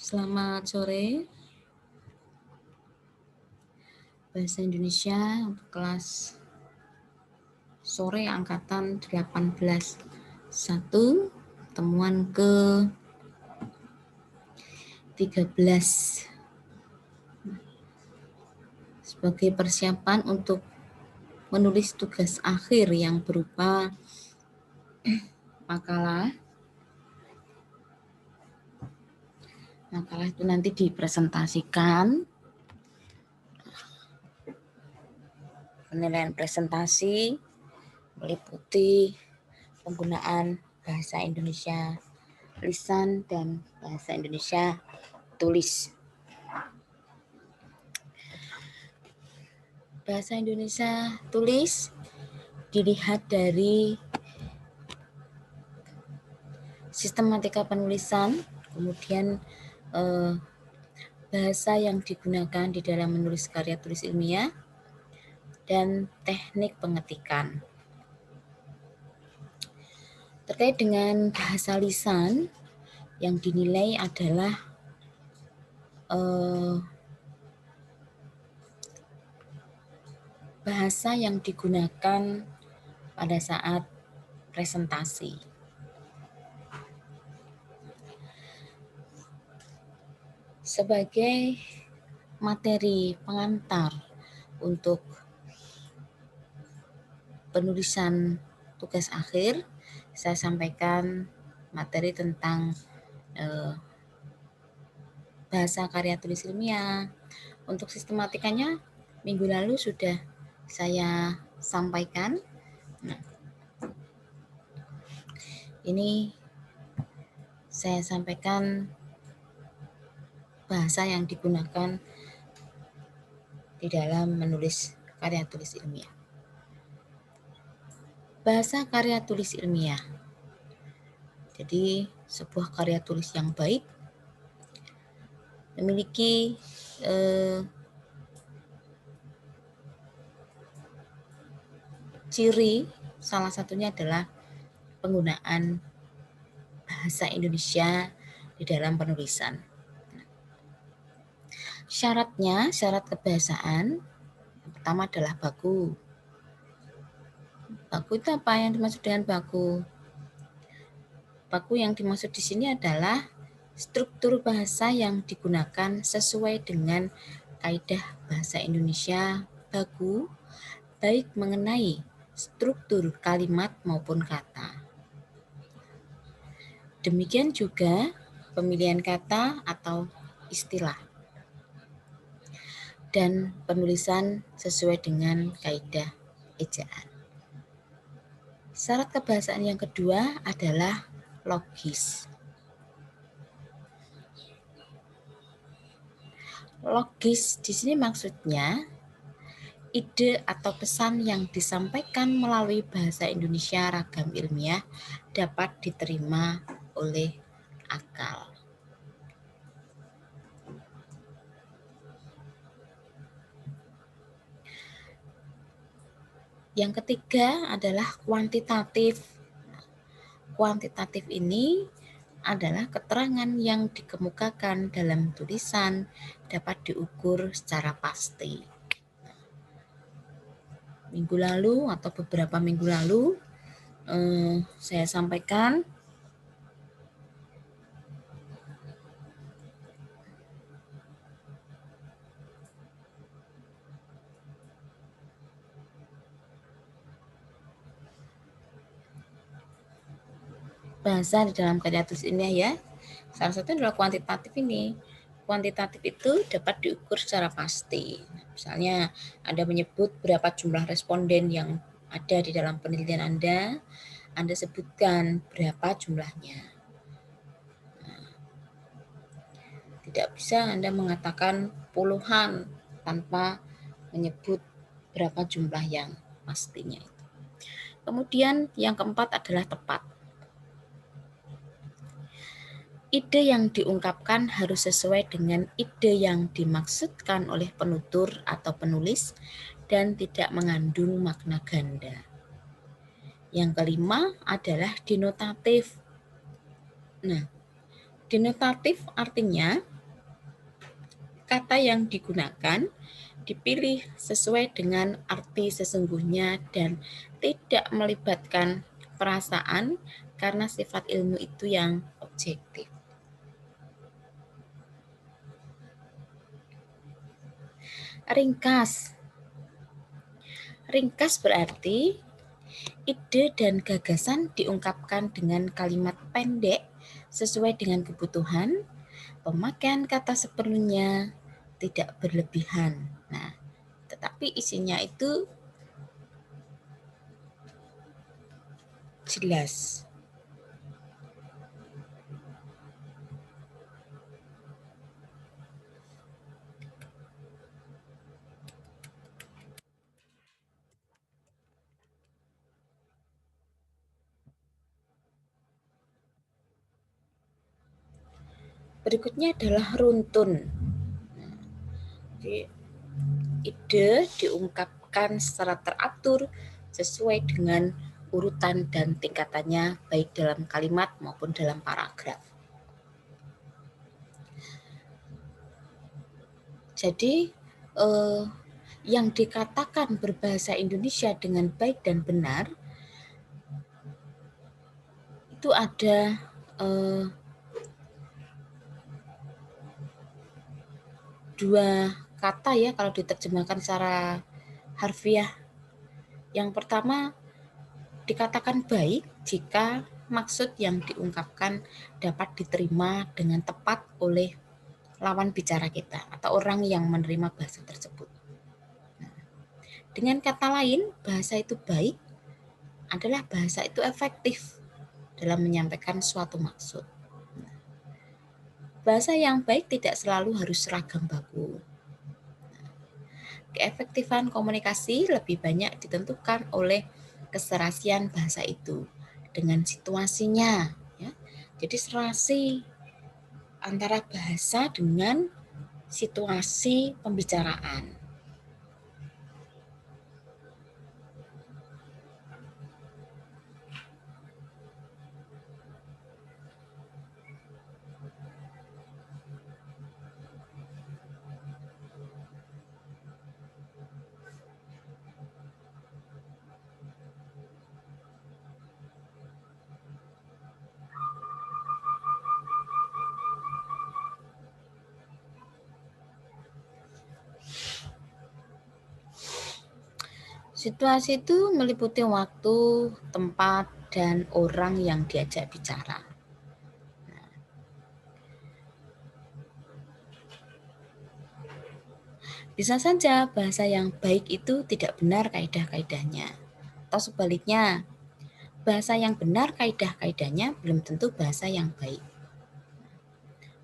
Selamat sore. Bahasa Indonesia untuk kelas sore angkatan 18. 1, temuan ke 13. Sebagai persiapan untuk menulis tugas akhir yang berupa makalah. Makalah itu nanti dipresentasikan. Penilaian presentasi meliputi penggunaan bahasa Indonesia lisan dan bahasa Indonesia tulis. Bahasa Indonesia tulis dilihat dari sistematika penulisan, kemudian bahasa yang digunakan di dalam menulis karya tulis ilmiah, dan teknik pengetikan. Terkait dengan bahasa lisan, yang dinilai adalah bahasa yang digunakan pada saat presentasi. Sebagai materi pengantar untuk penulisan tugas akhir, saya sampaikan materi tentang bahasa karya tulis ilmiah. Untuk sistematikanya minggu lalu sudah saya sampaikan. Nah, ini saya sampaikan bahasa yang digunakan di dalam menulis karya tulis ilmiah. Bahasa karya tulis ilmiah. Jadi sebuah karya tulis yang baik memiliki ciri, salah satunya adalah penggunaan bahasa Indonesia di dalam penulisan. Syaratnya, syarat kebahasaan yang pertama adalah baku. Baku itu apa yang dimaksud dengan baku? Baku yang dimaksud di sini adalah struktur bahasa yang digunakan sesuai dengan kaidah bahasa Indonesia baku, baik mengenai struktur kalimat maupun kata. Demikian juga pemilihan kata atau istilah dan penulisan sesuai dengan kaidah ejaan. Syarat kebahasaan yang kedua adalah logis. Logis di sini maksudnya ide atau pesan yang disampaikan melalui bahasa Indonesia ragam ilmiah dapat diterima oleh akal. Yang ketiga adalah kuantitatif. Kuantitatif ini adalah keterangan yang dikemukakan dalam tulisan dapat diukur secara pasti. Minggu lalu atau beberapa minggu lalu saya sampaikan bahasa di dalam karya tulis ilmiah ya. Salah satu adalah kuantitatif ini. Kuantitatif itu dapat diukur secara pasti. Misalnya Anda menyebut berapa jumlah responden yang ada di dalam penelitian Anda sebutkan berapa jumlahnya. Nah, tidak bisa Anda mengatakan puluhan tanpa menyebut berapa jumlah yang pastinya. Kemudian yang keempat adalah tepat. Ide yang diungkapkan harus sesuai dengan ide yang dimaksudkan oleh penutur atau penulis dan tidak mengandung makna ganda. Yang kelima adalah denotatif. Nah, denotatif artinya kata yang digunakan dipilih sesuai dengan arti sesungguhnya dan tidak melibatkan perasaan karena sifat ilmu itu yang objektif. Ringkas. Ringkas berarti ide dan gagasan diungkapkan dengan kalimat pendek sesuai dengan kebutuhan, pemakaian kata seperlunya, tidak berlebihan. Nah, tetapi isinya itu jelas. Berikutnya adalah runtun. Jadi, ide diungkapkan secara teratur sesuai dengan urutan dan tingkatannya baik dalam kalimat maupun dalam paragraf. Jadi yang dikatakan berbahasa Indonesia dengan baik dan benar itu ada dua kata ya kalau diterjemahkan secara harfiah. Yang pertama, dikatakan baik jika maksud yang diungkapkan dapat diterima dengan tepat oleh lawan bicara kita atau orang yang menerima bahasa tersebut. Dengan kata lain, bahasa itu baik adalah bahasa itu efektif dalam menyampaikan suatu maksud. Bahasa yang baik tidak selalu harus seragam baku. Keefektifan komunikasi lebih banyak ditentukan oleh keserasian bahasa itu dengan situasinya. Ya. Jadi serasi antara bahasa dengan situasi pembicaraan. Situasi itu meliputi waktu, tempat, dan orang yang diajak bicara. Bisa saja bahasa yang baik itu tidak benar kaidah-kaidahnya. Atau sebaliknya, bahasa yang benar kaidah-kaidahnya belum tentu bahasa yang baik.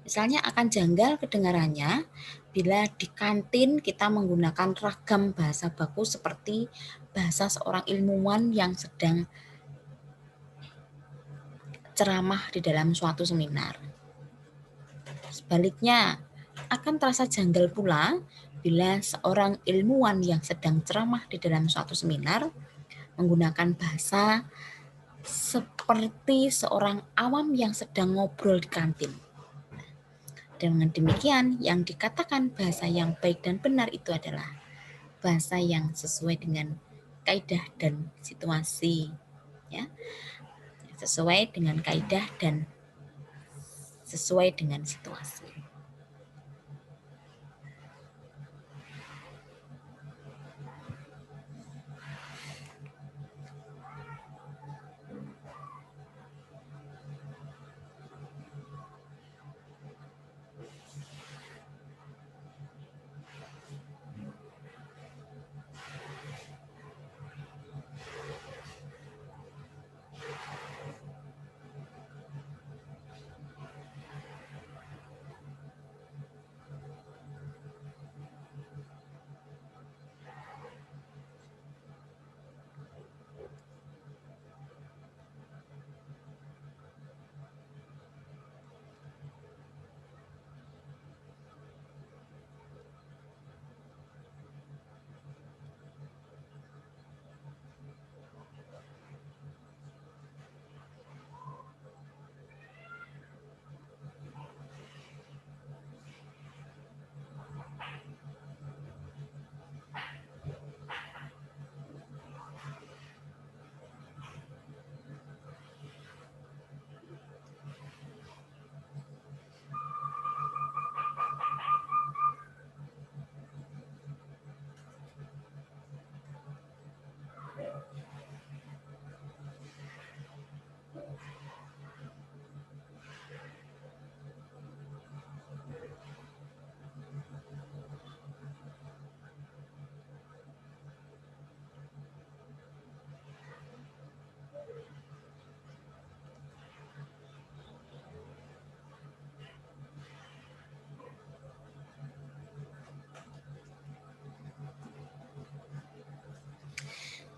Misalnya akan janggal kedengarannya bila di kantin kita menggunakan ragam bahasa baku seperti bahasa seorang ilmuwan yang sedang ceramah di dalam suatu seminar. Sebaliknya, akan terasa janggal pula bila seorang ilmuwan yang sedang ceramah di dalam suatu seminar menggunakan bahasa seperti seorang awam yang sedang ngobrol di kantin. Dengan demikian, yang dikatakan bahasa yang baik dan benar itu adalah bahasa yang sesuai dengan kaidah dan situasi, ya, sesuai dengan kaidah dan sesuai dengan situasi.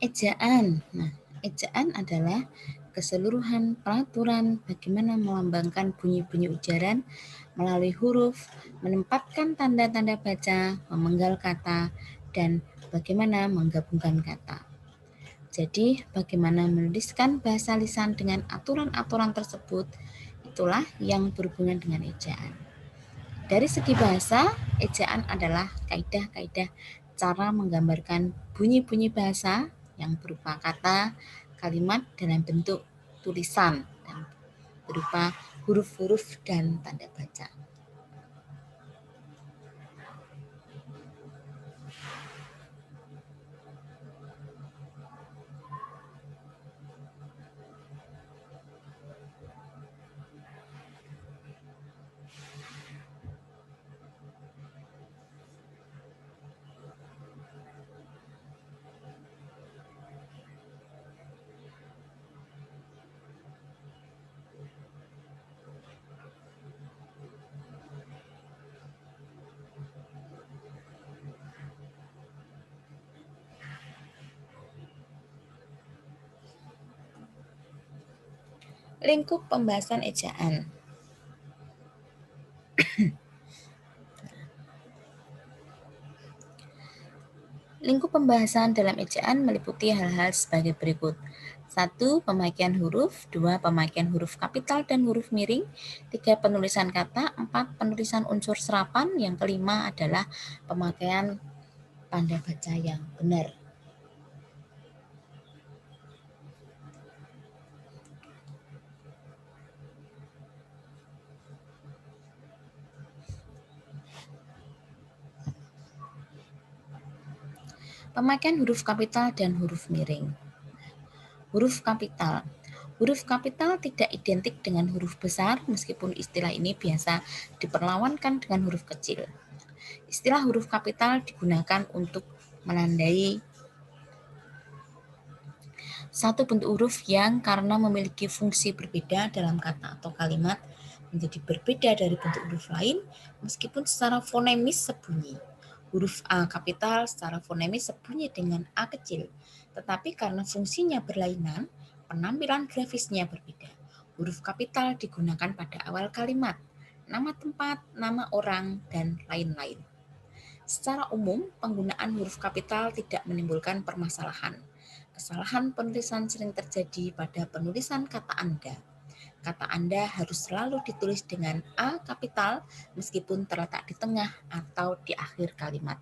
Ejaan. Nah, ejaan adalah keseluruhan peraturan bagaimana melambangkan bunyi-bunyi ujaran melalui huruf, menempatkan tanda-tanda baca, memenggal kata, dan bagaimana menggabungkan kata. Jadi, bagaimana menuliskan bahasa lisan dengan aturan-aturan tersebut, itulah yang berhubungan dengan ejaan. Dari segi bahasa, ejaan adalah kaidah-kaidah cara menggambarkan bunyi-bunyi bahasa yang berupa kata, kalimat dalam bentuk tulisan dan berupa huruf-huruf dan tanda baca. Lingkup pembahasan ejaan. Lingkup pembahasan dalam ejaan meliputi hal-hal sebagai berikut. 1. Pemakaian huruf. 2. Pemakaian huruf kapital dan huruf miring. 3. Penulisan kata. 4. Penulisan unsur serapan. Yang kelima adalah pemakaian tanda baca yang benar. Pemakaian huruf kapital dan huruf miring. Huruf kapital. Huruf kapital tidak identik dengan huruf besar meskipun istilah ini biasa diperlawankan dengan huruf kecil. Istilah huruf kapital digunakan untuk menandai satu bentuk huruf yang karena memiliki fungsi berbeda dalam kata atau kalimat menjadi berbeda dari bentuk huruf lain meskipun secara fonemis sebunyi. Huruf A kapital secara fonemis sebunyi dengan A kecil, tetapi karena fungsinya berlainan, penampilan grafisnya berbeda. Huruf kapital digunakan pada awal kalimat, nama tempat, nama orang, dan lain-lain. Secara umum, penggunaan huruf kapital tidak menimbulkan permasalahan. Kesalahan penulisan sering terjadi pada penulisan kata Anda. Kata Anda harus selalu ditulis dengan A kapital meskipun terletak di tengah atau di akhir kalimat.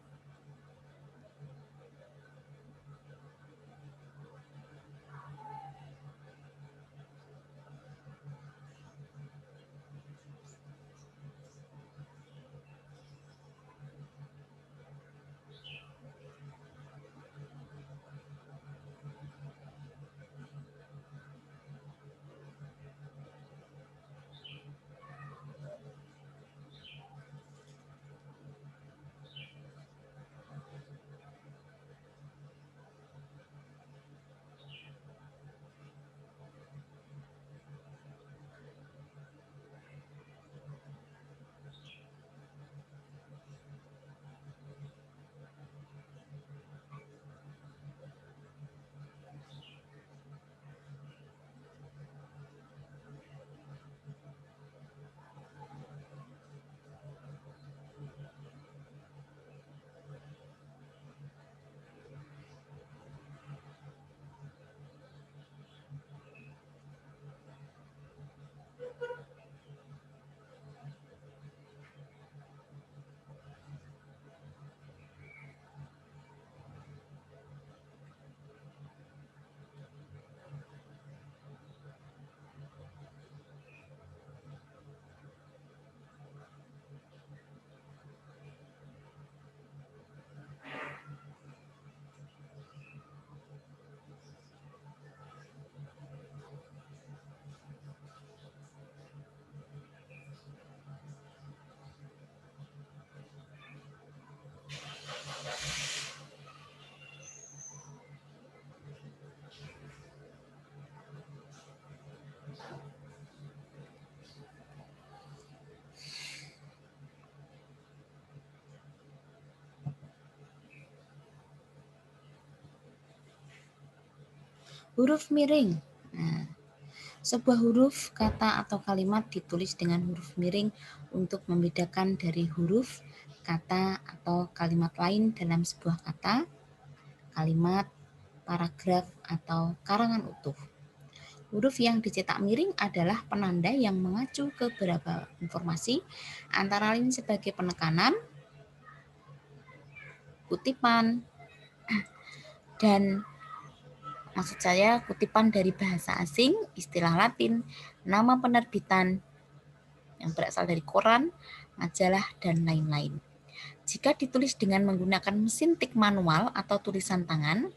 Huruf miring. Nah, sebuah huruf, kata, atau kalimat ditulis dengan huruf miring untuk membedakan dari huruf, kata, atau kalimat lain dalam sebuah kata, kalimat, paragraf, atau karangan utuh. Huruf yang dicetak miring adalah penanda yang mengacu ke beberapa informasi, antara lain sebagai penekanan, kutipan, dan maksud saya kutipan dari bahasa asing, istilah Latin, nama penerbitan yang berasal dari koran, majalah, dan lain-lain. Jika ditulis dengan menggunakan mesin tik manual atau tulisan tangan,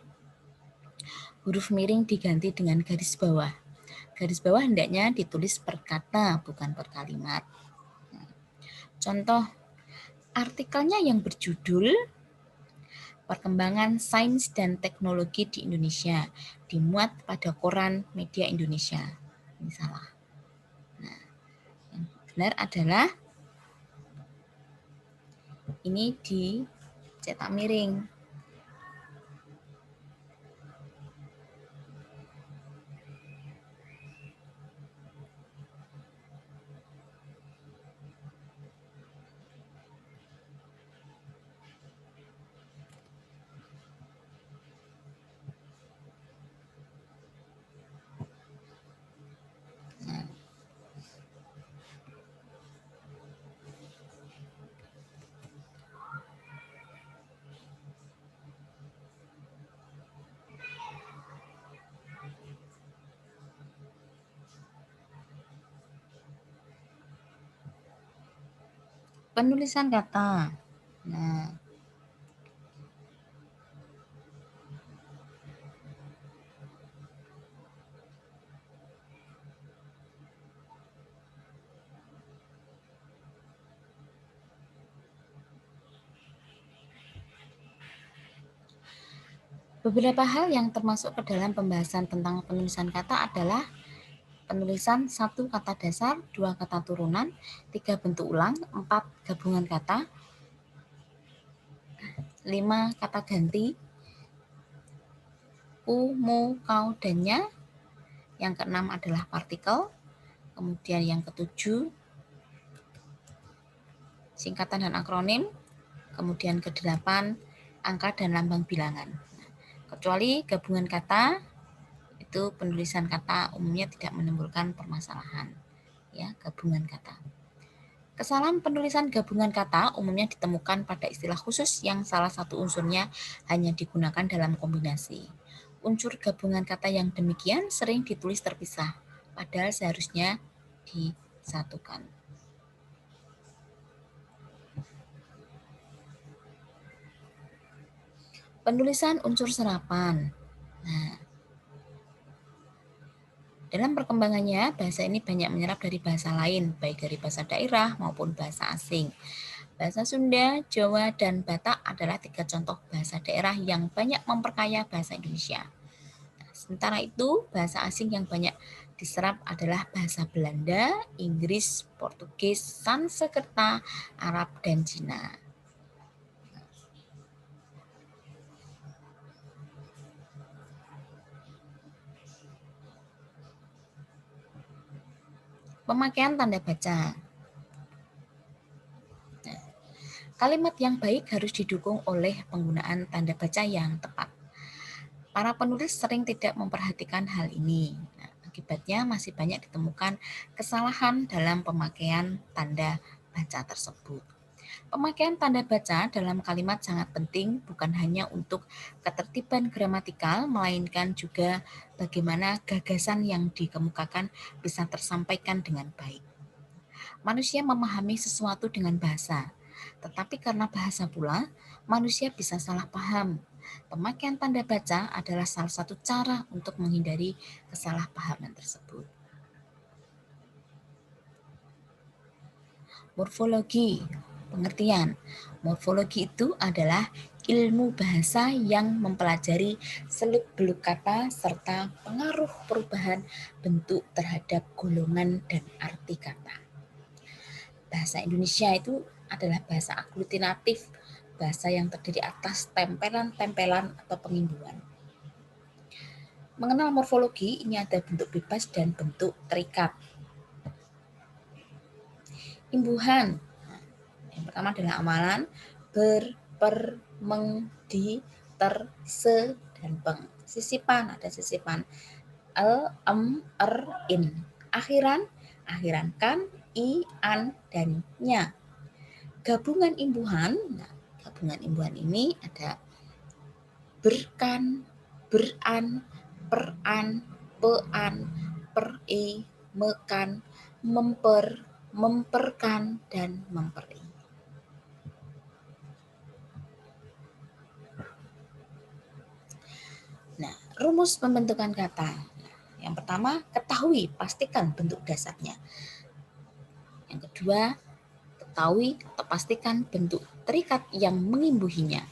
huruf miring diganti dengan garis bawah. Garis bawah hendaknya ditulis per kata, bukan per kalimat. Contoh artikelnya yang berjudul Perkembangan Sains dan Teknologi di Indonesia, dimuat pada koran Media Indonesia. Ini salah. Nah, yang benar adalah ini dicetak miring. Penulisan kata. Nah, beberapa hal yang termasuk ke dalam pembahasan tentang penulisan kata adalah penulisan 1 kata dasar, 2 kata turunan, 3 bentuk ulang, 4 gabungan kata, 5 kata ganti, ku, mu, kau, dan nya. Yang keenam adalah partikel. Kemudian yang ketujuh, singkatan dan akronim. Kemudian kedelapan, angka dan lambang bilangan. Kecuali gabungan kata, itu penulisan kata umumnya tidak menimbulkan permasalahan. Ya, gabungan kata. Kesalahan penulisan gabungan kata umumnya ditemukan pada istilah khusus yang salah satu unsurnya hanya digunakan dalam kombinasi. Unsur gabungan kata yang demikian sering ditulis terpisah, padahal seharusnya disatukan. Penulisan unsur serapan. Nah, dalam perkembangannya, bahasa ini banyak menyerap dari bahasa lain, baik dari bahasa daerah maupun bahasa asing. Bahasa Sunda, Jawa, dan Batak adalah 3 contoh bahasa daerah yang banyak memperkaya bahasa Indonesia. Sementara itu, bahasa asing yang banyak diserap adalah bahasa Belanda, Inggris, Portugis, Sanskerta, Arab, dan Cina. Pemakaian tanda baca. Kalimat yang baik harus didukung oleh penggunaan tanda baca yang tepat. Para penulis sering tidak memperhatikan hal ini. Nah, akibatnya masih banyak ditemukan kesalahan dalam pemakaian tanda baca tersebut. Pemakaian tanda baca dalam kalimat sangat penting bukan hanya untuk ketertiban gramatikal, melainkan juga bagaimana gagasan yang dikemukakan bisa tersampaikan dengan baik. Manusia memahami sesuatu dengan bahasa, tetapi karena bahasa pula, manusia bisa salah paham. Pemakaian tanda baca adalah salah satu cara untuk menghindari kesalahpahaman tersebut. Morfologi, pengertian. Morfologi itu adalah ilmu bahasa yang mempelajari seluk-beluk kata serta pengaruh perubahan bentuk terhadap golongan dan arti kata. Bahasa Indonesia itu adalah bahasa aglutinatif, bahasa yang terdiri atas tempelan-tempelan atau pengimbuhan. Mengenal morfologi, ini ada bentuk bebas dan bentuk terikat. Imbuhan. Yang pertama adalah amalan ber, per, meng, di, ter, se, dan peng. Sisipan, ada sisipan el, er, in. Akhiran, kan, i, an, dan nya. Gabungan imbuhan, nah, gabungan imbuhan ini ada berkan, beran, peran, pean, peri, mekan, memper, memperkan, dan memperi. Nah, rumus pembentukan kata. Yang pertama, ketahui, pastikan bentuk dasarnya. Yang kedua, ketahui atau pastikan bentuk terikat yang mengimbuhinya.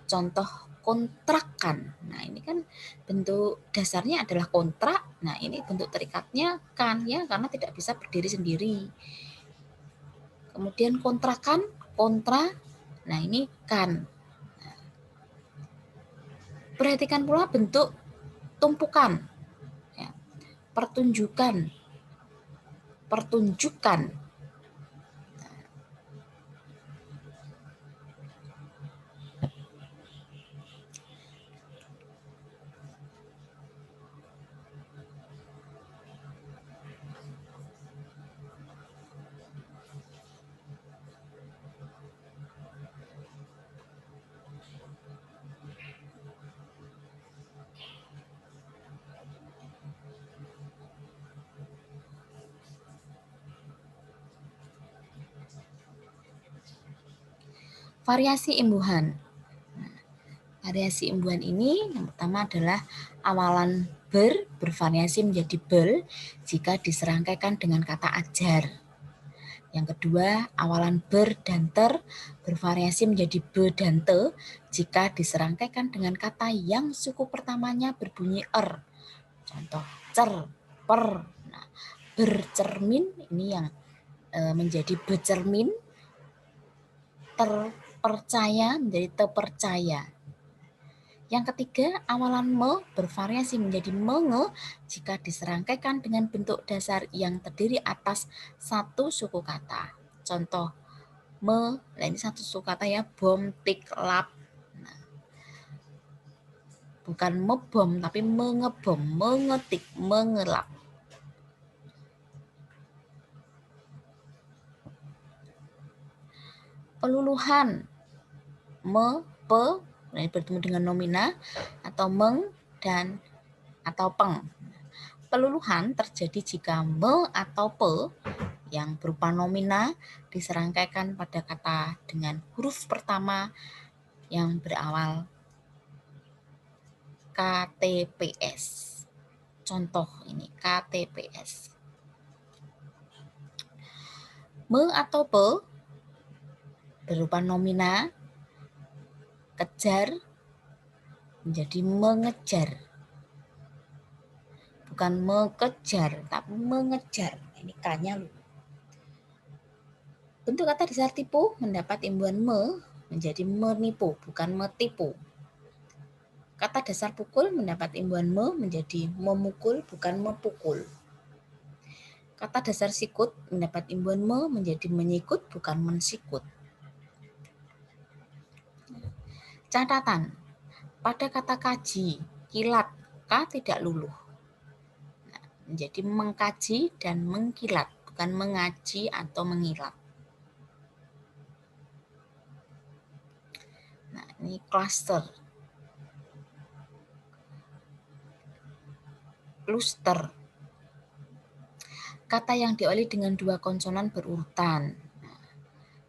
Contoh kontrakan. Nah, ini kan bentuk dasarnya adalah kontrak. Nah, ini bentuk terikatnya kan ya, karena tidak bisa berdiri sendiri. Kemudian kontrakan, kontra. Nah, ini kan. Nah, perhatikan pula bentuk tumpukan. Ya. Pertunjukan. Pertunjukan. Variasi imbuhan. Variasi imbuhan ini yang pertama adalah awalan bervariasi menjadi bel jika diserangkaikan dengan kata ajar. Yang kedua, awalan ber dan ter bervariasi menjadi be dan te jika diserangkaikan dengan kata yang suku pertamanya berbunyi er. Contoh cer, per. Nah, bercermin ini yang menjadi becermin, terpercaya menjadi tepercaya. Yang ketiga, awalan me bervariasi menjadi menge jika diserangkaikan dengan bentuk dasar yang terdiri atas satu suku kata. Contoh, nah ini satu suku kata ya, bom, tik, lap. Nah, bukan mebom, tapi mengebom, mengetik, mengelap. Peluluhan, me, pe, ini bertemu dengan nomina, atau meng, dan atau peng. Peluluhan terjadi jika me atau pe yang berupa nomina diserangkaikan pada kata dengan huruf pertama yang berawal KTPS. Contoh ini KTPS. Me atau pe berupa nomina kejar menjadi mengejar. Bukan mengejar, tapi mengejar. Ini K-nya loh. Bentuk kata dasar tipu mendapat imbuhan me menjadi menipu, bukan metipu. Kata dasar pukul mendapat imbuhan me menjadi memukul, bukan mepukul. Kata dasar sikut mendapat imbuhan me menjadi menyikut, bukan mensikut. Catatan, pada kata kaji, kilat, K tidak luluh. Nah, menjadi mengkaji dan mengkilat, bukan mengaji atau mengilat. Nah, ini cluster. Cluster. Kata yang diawali dengan dua konsonan berurutan.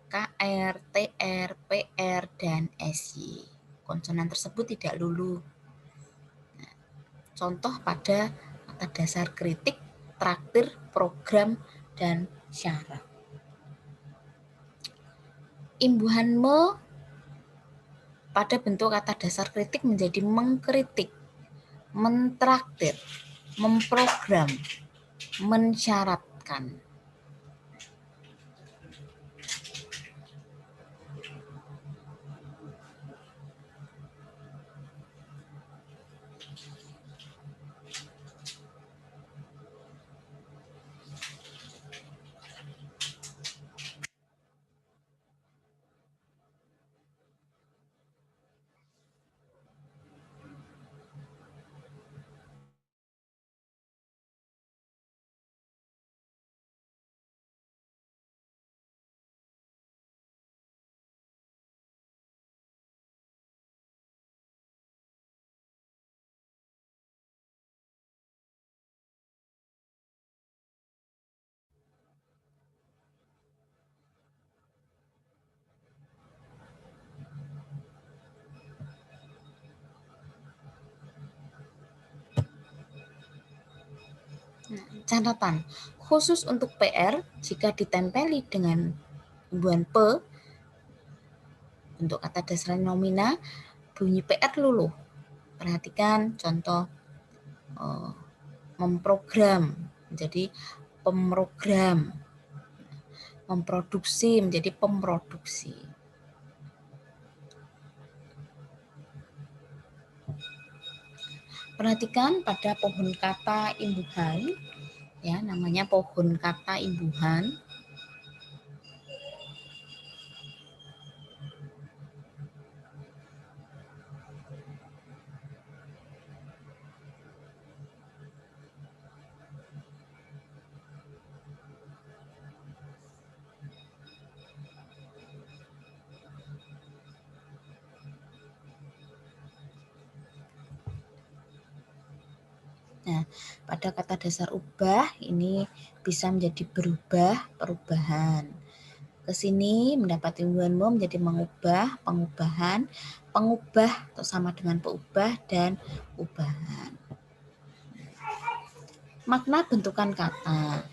KR, TR, PR, dan SY. Konsonan tersebut tidak luluh. Nah, contoh pada kata dasar kritik, traktir, program, dan syarat. Imbuhan me pada bentuk kata dasar kritik menjadi mengkritik, mentraktir, memprogram, mensyaratkan. Catatan, khusus untuk PR, jika ditempeli dengan imbuhan P, untuk kata dasar nomina, bunyi PR luluh. Perhatikan contoh memprogram menjadi pemrogram, memproduksi menjadi pemproduksi. Perhatikan pada pohon kata imbuhan, ya namanya pohon kata imbuhan. Nah, pada kata dasar ubah ini bisa menjadi berubah, perubahan. Ke sini mendapat imbuhan mo menjadi mengubah, pengubahan, pengubah atau sama dengan peubah dan ubahan. Makna bentukan kata.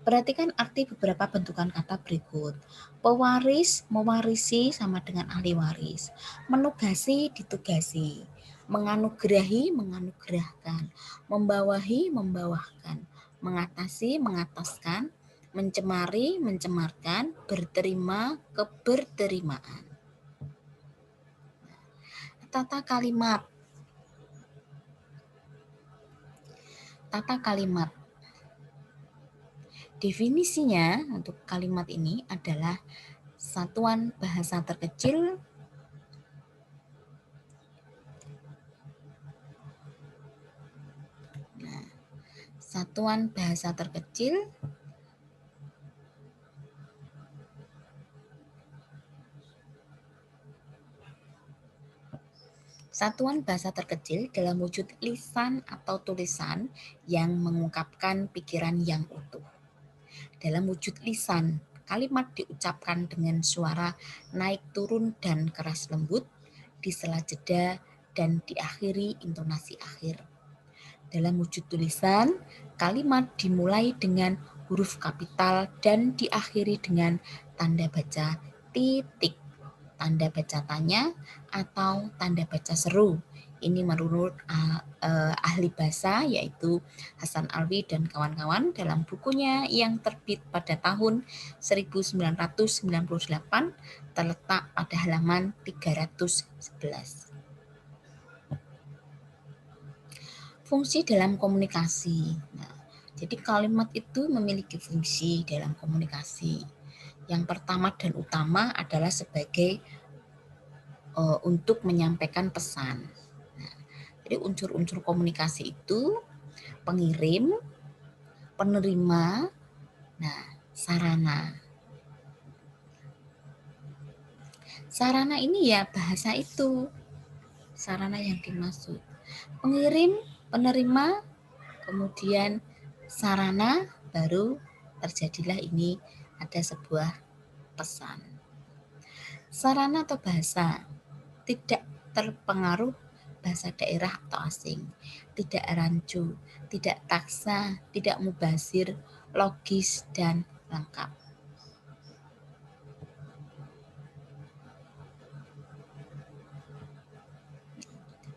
Perhatikan arti beberapa bentukan kata berikut. Pewaris, mewarisi sama dengan ahli waris. Menugasi, ditugasi. Menganugerahi, menganugerahkan. Membawahi, membawahkan. Mengatasi, mengataskan. Mencemari, mencemarkan. Berterima, keberterimaan. Tata kalimat. Tata kalimat. Definisinya untuk kalimat ini adalah satuan bahasa terkecil satuan bahasa terkecil satuan bahasa terkecil dalam wujud lisan atau tulisan yang mengungkapkan pikiran yang utuh. Dalam wujud lisan, kalimat diucapkan dengan suara naik turun dan keras lembut, di sela jeda dan diakhiri intonasi akhir. Dalam wujud tulisan, kalimat dimulai dengan huruf kapital dan diakhiri dengan tanda baca titik, tanda baca tanya, atau tanda baca seru. Ini menurut ahli bahasa yaitu Hasan Alwi dan kawan-kawan dalam bukunya yang terbit pada tahun 1998 terletak pada halaman 311. Fungsi dalam komunikasi. Nah, jadi kalimat itu memiliki fungsi dalam komunikasi. Yang pertama dan utama adalah sebagai untuk menyampaikan pesan. Nah, jadi unsur-unsur komunikasi itu pengirim, penerima, nah sarana. Sarana ini ya bahasa itu. Sarana yang dimaksud. Pengirim, penerima, kemudian sarana, baru terjadilah ini ada sebuah pesan. Sarana atau bahasa tidak terpengaruh bahasa daerah atau asing, tidak rancu, tidak taksa, tidak mubazir, logis, dan lengkap.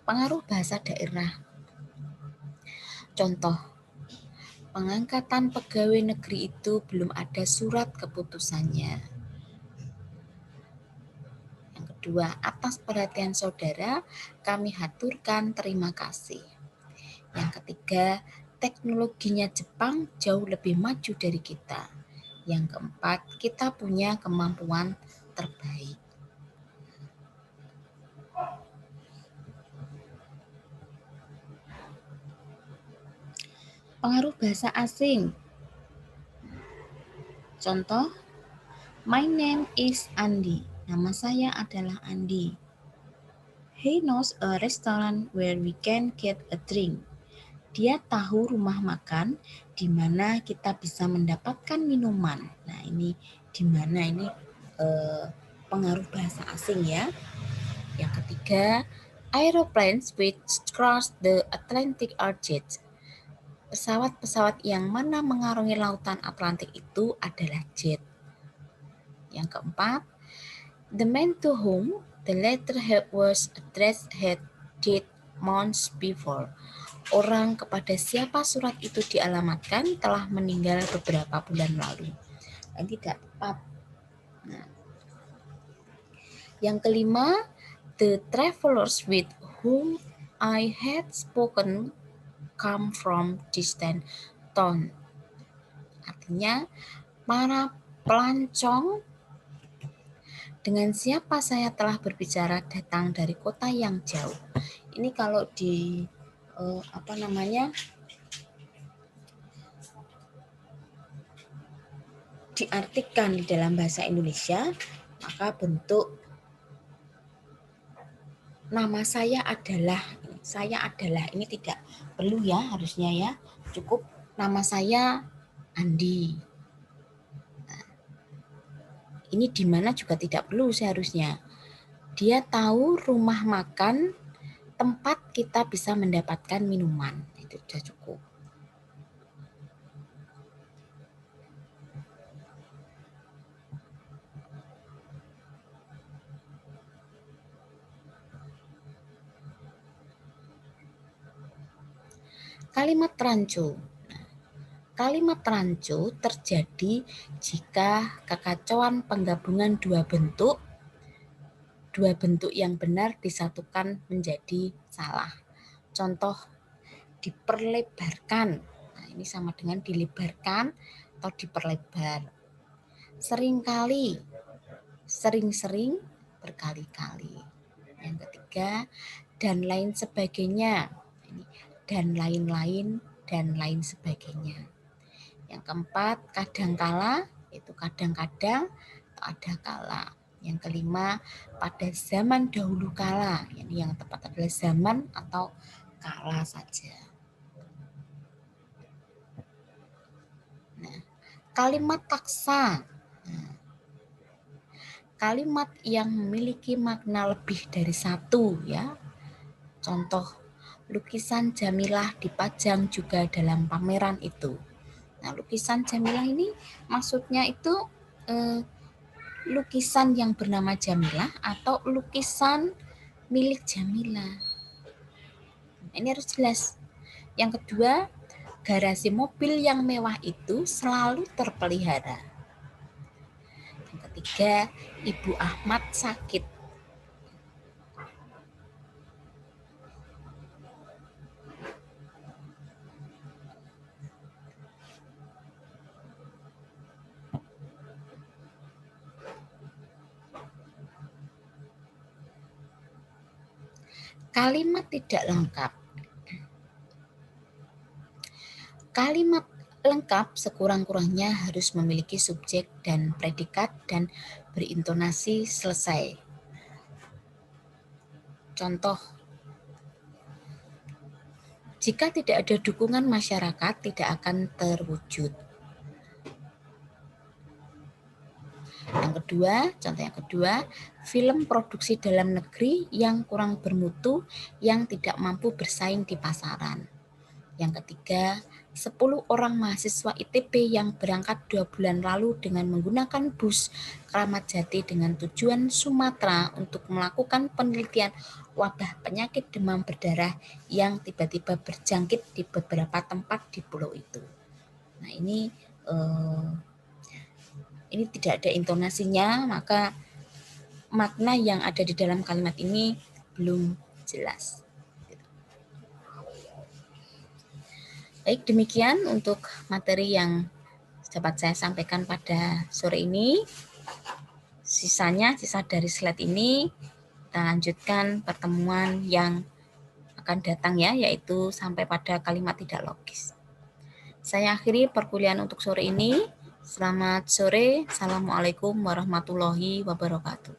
Pengaruh bahasa daerah. Contoh, pengangkatan pegawai negeri itu belum ada surat keputusannya. Yang kedua, atas perhatian saudara, kami haturkan terima kasih. Yang ketiga, teknologinya Jepang jauh lebih maju dari kita. Yang keempat, kita punya kemampuan terbaik. Pengaruh bahasa asing. Contoh, my name is Andi. Nama saya adalah Andi. He knows a restaurant where we can get a drink. Dia tahu rumah makan di mana kita bisa mendapatkan minuman. Nah, ini di mana ini pengaruh bahasa asing ya. Yang ketiga, aeroplanes which cross the Atlantic are jets. Pesawat-pesawat yang mana mengarungi lautan Atlantik itu adalah jet. Yang keempat, the man to whom the letter was addressed had died months before. Orang kepada siapa surat itu dialamatkan telah meninggal beberapa bulan lalu. Ini tidak tepat. Nah, yang kelima, the travelers with whom I had spoken come from distant town. Artinya, para pelancong dengan siapa saya telah berbicara datang dari kota yang jauh. Ini kalau di diartikan di dalam bahasa Indonesia, maka bentuk nama saya adalah ini tidak perlu ya, harusnya ya, cukup nama saya Andi. Nah, ini di mana juga tidak perlu seharusnya. Dia tahu rumah makan tempat kita bisa mendapatkan minuman, itu sudah cukup. Kalimat rancu. Kalimat rancu terjadi jika kekacauan penggabungan dua bentuk yang benar disatukan menjadi salah. Contoh, diperlebarkan. Nah, ini sama dengan dilebarkan atau diperlebar. Seringkali, sering-sering, berkali-kali. Yang ketiga, dan lain sebagainya. Dan lain-lain, dan lain sebagainya. Yang keempat, kadangkala, itu kadang-kadang atau ada kala. Yang kelima, pada zaman dahulu kala. Yang tepat adalah zaman atau kala saja. Nah, kalimat taksa. Nah, kalimat yang memiliki makna lebih dari satu ya. Contoh, lukisan Jamilah dipajang juga dalam pameran itu. Nah, lukisan Jamilah ini maksudnya itu lukisan yang bernama Jamilah atau lukisan milik Jamilah. Ini harus jelas. Yang kedua, garasi mobil yang mewah itu selalu terpelihara. Yang ketiga, Ibu Ahmad sakit. Kalimat tidak lengkap. Kalimat lengkap sekurang-kurangnya harus memiliki subjek dan predikat dan berintonasi selesai. Contoh, jika tidak ada dukungan masyarakat tidak akan terwujud. Contoh yang kedua, film produksi dalam negeri yang kurang bermutu yang tidak mampu bersaing di pasaran. Yang ketiga, 10 orang mahasiswa ITB yang berangkat 2 bulan lalu dengan menggunakan bus Kramat Jati dengan tujuan Sumatera untuk melakukan penelitian wabah penyakit demam berdarah yang tiba-tiba berjangkit di beberapa tempat di pulau itu. Nah, ini tidak ada intonasinya, maka makna yang ada di dalam kalimat ini belum jelas. Baik, demikian untuk materi yang dapat saya sampaikan pada sore ini. Sisa dari slide ini kita lanjutkan pertemuan yang akan datang ya, yaitu sampai pada kalimat tidak logis. Saya akhiri perkuliahan untuk sore ini. Selamat sore. Assalamualaikum warahmatullahi wabarakatuh.